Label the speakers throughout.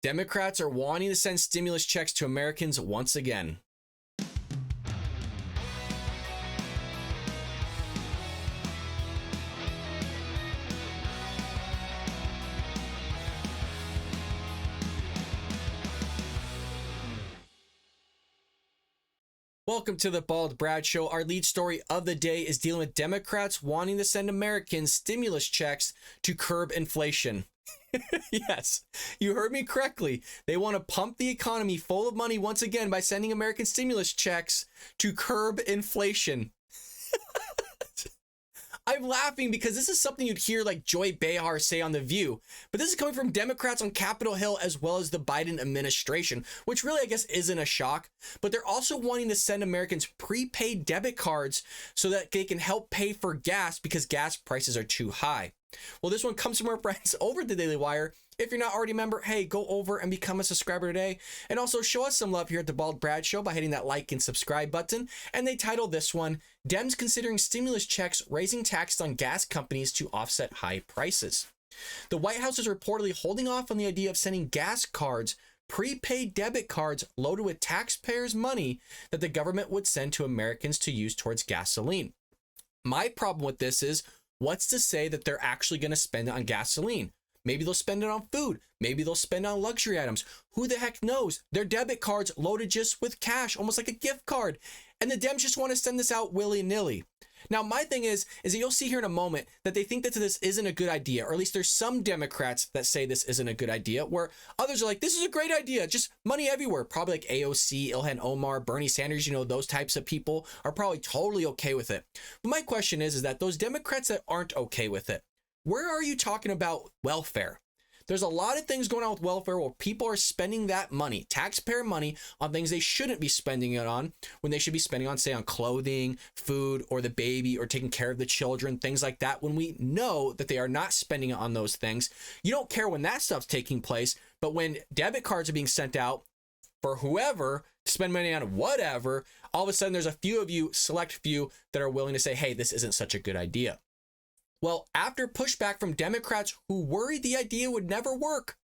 Speaker 1: Democrats are wanting to send stimulus checks to Americans once again. Welcome to the Bald Brad Show. Our lead story of the day is dealing with Democrats wanting to send Americans stimulus checks to curb inflation. Yes, you heard me correctly. They want to pump the economy full of money once again by sending American stimulus checks to curb inflation. I'm laughing because this is something you'd hear like Joy Behar say on The View, but this is coming from Democrats on Capitol Hill as well as the Biden administration, which really I guess isn't a shock, but they're also wanting to send Americans prepaid debit cards so that they can help pay for gas because gas prices are too high. Well, this one comes from our friends over at the Daily Wire. If you're not already a member, hey, go over and become a subscriber today. And also show us some love here at the Bald Brad Show by hitting that like and subscribe button. And they titled this one, Dems Considering Stimulus Checks Raising Taxes on Gas Companies to Offset High Prices. The White House is reportedly holding off on the idea of sending gas cards, prepaid debit cards loaded with taxpayers' money that the government would send to Americans to use towards gasoline. My problem with this is, what's to say that they're actually going to spend it on gasoline? Maybe they'll spend it on food. Maybe they'll spend it on luxury items. Who the heck knows? Their debit cards loaded just with cash, almost like a gift card. And the Dems just want to send this out willy-nilly. Now, my thing is that you'll see here in a moment that they think that this isn't a good idea, or at least there's some Democrats that say this isn't a good idea, where others are like, this is a great idea, just money everywhere. Probably like AOC, Ilhan Omar, Bernie Sanders, those types of people are probably totally okay with it. But my question is that those Democrats that aren't okay with it, where are you talking about welfare? There's a lot of things going on with welfare where people are spending that money, taxpayer money, on things they shouldn't be spending it on, when they should be spending on, say, on clothing, food, or the baby, or taking care of the children, things like that, when we know that they are not spending it on those things. You don't care when that stuff's taking place, but when debit cards are being sent out for whoever to spend money on whatever, all of a sudden there's a few of you, select few, that are willing to say, hey, this isn't such a good idea. Well, after pushback from Democrats who worried the idea would never work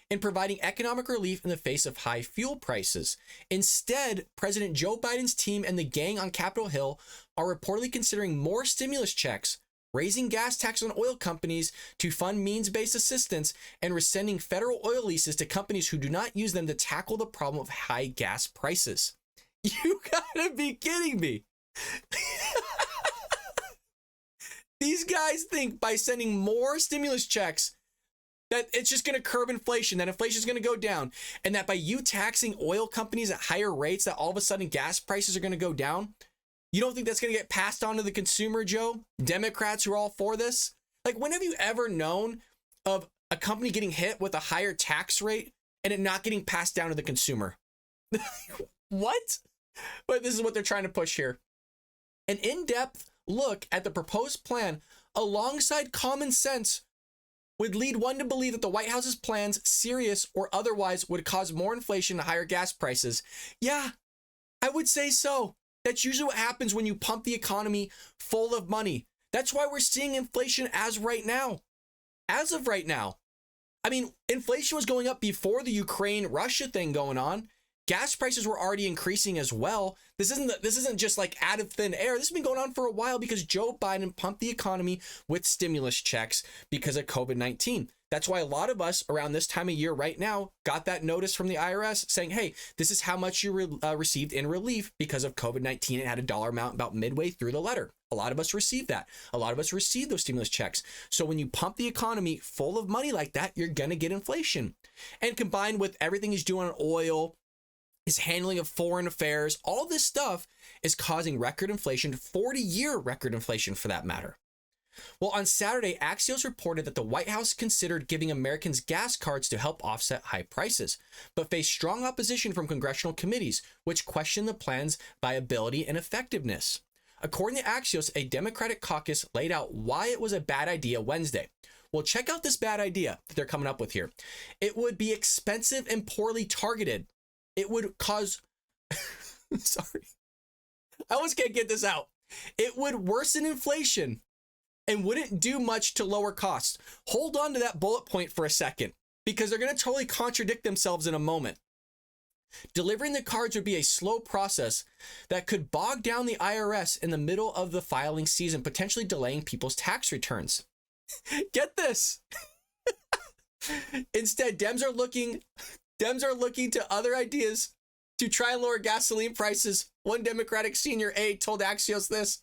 Speaker 1: in providing economic relief in the face of high fuel prices, instead, President Joe Biden's team and the gang on Capitol Hill are reportedly considering more stimulus checks, raising gas tax on oil companies to fund means-based assistance, and rescinding federal oil leases to companies who do not use them to tackle the problem of high gas prices. You gotta be kidding me. These guys think by sending more stimulus checks that it's just going to curb inflation, that inflation is going to go down, and that by you taxing oil companies at higher rates, that all of a sudden gas prices are going to go down. You don't think that's going to get passed on to the consumer, Joe? Democrats who are all for this? Like, when have you ever known of a company getting hit with a higher tax rate and it not getting passed down to the consumer? What? But this is what they're trying to push here. An in-depth look at the proposed plan alongside common sense would lead one to believe that the White House's plans, serious or otherwise, would cause more inflation and higher gas prices. Yeah, I would say so. That's usually what happens when you pump the economy full of money. That's why we're seeing inflation as of right now. I mean, inflation was going up before the Ukraine-Russia thing going on. Gas prices were already increasing as well. This isn't just like out of thin air. This has been going on for a while because Joe Biden pumped the economy with stimulus checks because of COVID-19. That's why a lot of us around this time of year right now got that notice from the IRS saying, hey, this is how much you received in relief because of COVID-19. It had a dollar amount about midway through the letter. A lot of us received that. A lot of us received those stimulus checks. So when you pump the economy full of money like that, you're going to get inflation. And combined with everything he's doing on oil, his handling of foreign affairs, all this stuff is causing record inflation, 40-year record inflation for that matter. Well, on Saturday, Axios reported that the White House considered giving Americans gas cards to help offset high prices, but faced strong opposition from congressional committees, which questioned the plan's viability and effectiveness. According to Axios, a Democratic caucus laid out why it was a bad idea Wednesday. Well, check out this bad idea that they're coming up with here. It would be expensive and poorly targeted. It would cause, sorry, I almost can't get this out. It would worsen inflation and wouldn't do much to lower costs. Hold on to that bullet point for a second, because they're going to totally contradict themselves in a moment. Delivering the cards would be a slow process that could bog down the IRS in the middle of the filing season, potentially delaying people's tax returns. Get this. Instead, Dems are looking to other ideas to try and lower gasoline prices. One Democratic senior aide told Axios this.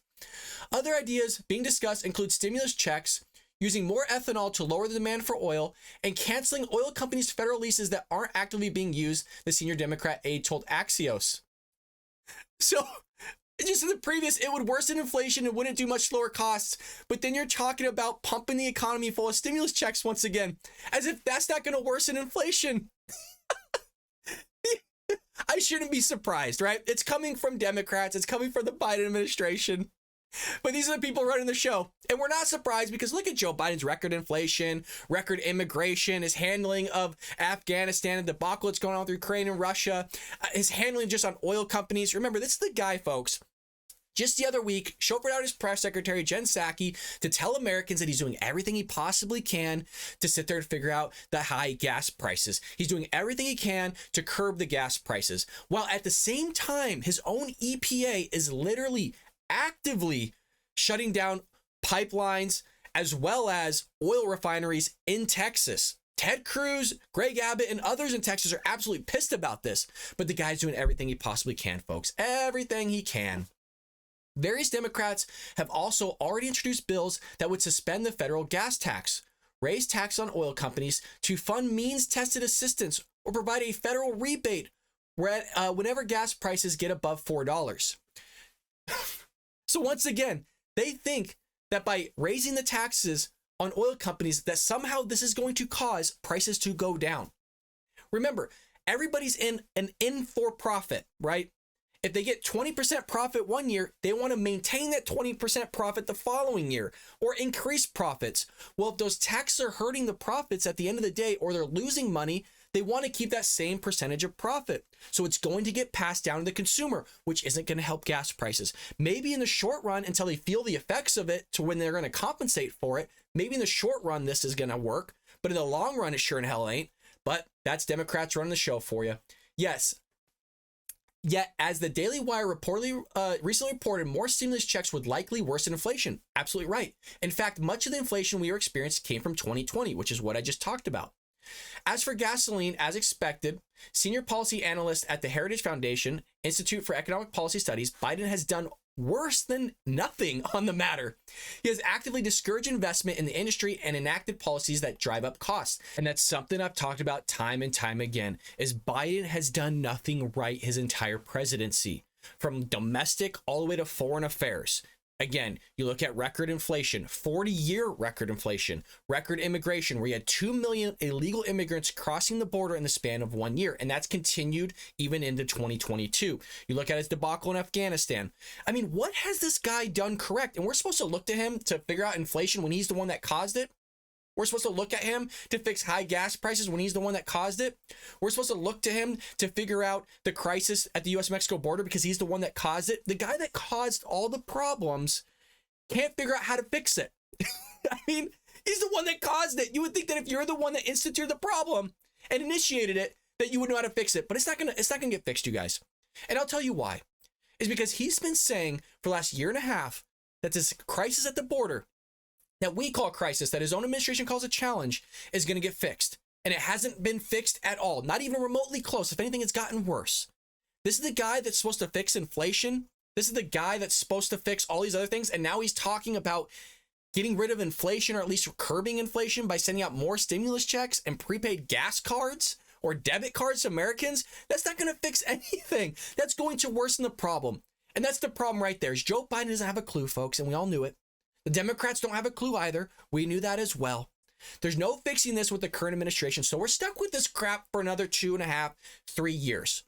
Speaker 1: Other ideas being discussed include stimulus checks, using more ethanol to lower the demand for oil, and canceling oil companies' federal leases that aren't actively being used, the senior Democrat aide told Axios. So, just in the previous, it would worsen inflation and wouldn't do much lower costs, but then you're talking about pumping the economy full of stimulus checks once again, as if that's not going to worsen inflation. I shouldn't be surprised, right? It's coming from Democrats. It's coming from the Biden administration. But these are the people running the show. And we're not surprised because look at Joe Biden's record inflation, record immigration, his handling of Afghanistan, and the debacle that's going on with Ukraine and Russia, his handling just on oil companies. Remember, this is the guy, folks, just the other week, chauffeured out his press secretary, Jen Psaki, to tell Americans that he's doing everything he possibly can to sit there and figure out the high gas prices. He's doing everything he can to curb the gas prices. While at the same time, his own EPA is literally actively shutting down pipelines as well as oil refineries in Texas. Ted Cruz, Greg Abbott, and others in Texas are absolutely pissed about this. But the guy's doing everything he possibly can, folks. Everything he can. Various Democrats have also already introduced bills that would suspend the federal gas tax, raise tax on oil companies to fund means-tested assistance, or provide a federal rebate whenever gas prices get above $4. So once again, they think that by raising the taxes on oil companies, that somehow this is going to cause prices to go down. Remember, everybody's in for profit, right? If they get 20% profit one year, they want to maintain that 20% profit the following year or increase profits. Well, if those taxes are hurting the profits at the end of the day or they're losing money, they want to keep that same percentage of profit. So it's going to get passed down to the consumer, which isn't going to help gas prices. Maybe in the short run, until they feel the effects of it to when they're going to compensate for it, maybe in the short run, this is going to work. But in the long run, it sure in hell ain't. But that's Democrats running the show for you. Yes. Yet, as the Daily Wire recently reported, more stimulus checks would likely worsen inflation. Absolutely right. In fact, much of the inflation we are experiencing came from 2020, which is what I just talked about. As for gasoline, as expected, senior policy analyst at the Heritage Foundation Institute for Economic Policy Studies, Biden has done worse than nothing on the matter. He has actively discouraged investment in the industry and enacted policies that drive up costs. And that's something I've talked about time and time again, is Biden has done nothing right his entire presidency, from domestic all the way to foreign affairs. Again, you look at record inflation, 40-year record inflation, record immigration, where you had 2 million illegal immigrants crossing the border in the span of 1 year. And that's continued even into 2022. You look at his debacle in Afghanistan. I mean, what has this guy done correct? And we're supposed to look to him to figure out inflation when he's the one that caused it? We're supposed to look at him to fix high gas prices when he's the one that caused it? We're supposed to look to him to figure out the crisis at the U.S.-Mexico border because he's the one that caused it? The guy that caused all the problems can't figure out how to fix it. I mean, he's the one that caused it. You would think that if you're the one that instituted the problem and initiated it, that you would know how to fix it. But it's not gonna get fixed, you guys. And I'll tell you why. It's because he's been saying for the last year and a half that this crisis at the border that we call a crisis, that his own administration calls a challenge, is going to get fixed. And it hasn't been fixed at all, not even remotely close. If anything, it's gotten worse. This is the guy that's supposed to fix inflation. This is the guy that's supposed to fix all these other things. And now he's talking about getting rid of inflation, or at least curbing inflation, by sending out more stimulus checks and prepaid gas cards or debit cards to Americans. That's not going to fix anything. That's going to worsen the problem. And that's the problem right there, is Joe Biden doesn't have a clue, folks, and we all knew it. The Democrats don't have a clue either. We knew that as well. There's no fixing this with the current administration. So we're stuck with this crap for another 2.5, 3 years,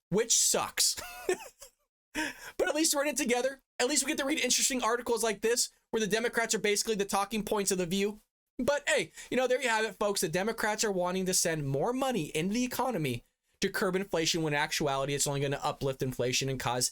Speaker 1: which sucks. But at least we're in it together. At least we get to read interesting articles like this, where the Democrats are basically the talking points of The View. But hey, there you have it, folks. The Democrats are wanting to send more money into the economy to curb inflation, when in actuality it's only going to uplift inflation and cause,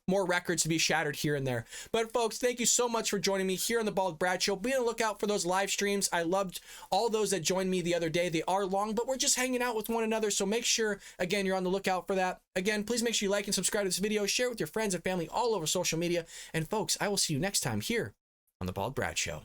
Speaker 1: more records to be shattered here and there. But folks, thank you so much for joining me here on the Bald Brad Show. Be on the lookout for those live streams. I loved all those that joined me the other day. They are long, but we're just hanging out with one another. So make sure, again, you're on the lookout for that. Again, please make sure you like and subscribe to this video, share it with your friends and family all over social media. And folks, I will see you next time here on the Bald Brad Show.